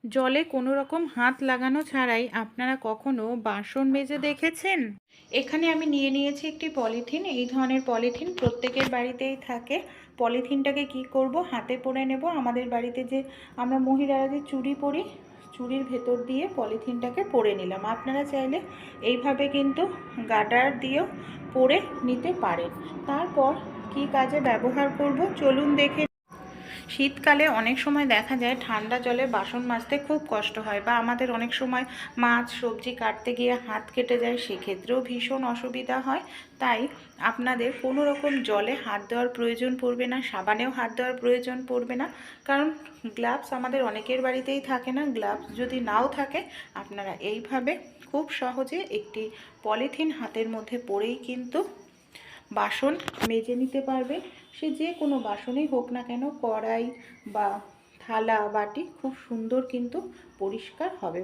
জলে কোনো রকম হাত লাগানো ছাড়াই আপনারা কখনো বাসন মেজে দেখেছেন? এখানে আমি নিয়ে নিয়েছি একটি পলিথিন। এই ধরনের পলিথিন প্রত্যেকের বাড়িতেই থাকে। পলিথিনটাকে কি করব, হাতে পরে নেব। আমাদের বাড়িতে যে আমরা মহিলারা যে চুড়ি পরি, চুড়ির ভেতর দিয়ে পলিথিনটাকে পরে নিলাম। আপনারা চাইলে এইভাবে কিন্তু গার্ডার দিয়েও পরে নিতে পারেন। তারপর কি কাজে ব্যবহার করব চলুন দেখে। শীতকালে অনেক সময় দেখা যায় ঠান্ডা জলে বাসন মাজতে খুব কষ্ট হয়, বা আমাদের অনেক সময় মাছ সবজি কাটতে গিয়ে হাত কেটে যায়, সেক্ষেত্রেও ভীষণ অসুবিধা হয়। তাই আপনাদের কোনো রকম জলে হাত দেওয়ার প্রয়োজন পড়বে না, সাবানেও হাত দেওয়ার প্রয়োজন পড়বে না। কারণ গ্লাভস আমাদের অনেকের বাড়িতেই থাকে না। গ্লাভস যদি নাও থাকে, আপনারা এইভাবে খুব সহজে একটি পলিথিন হাতের মধ্যে পরেই কিন্তু বাসন মেজে নিতে পারবেন। সে যে কোনো বাসনই হোক না কেন, কড়াই বা থালা বাটি খুব সুন্দর কিন্তু পরিষ্কার হবে।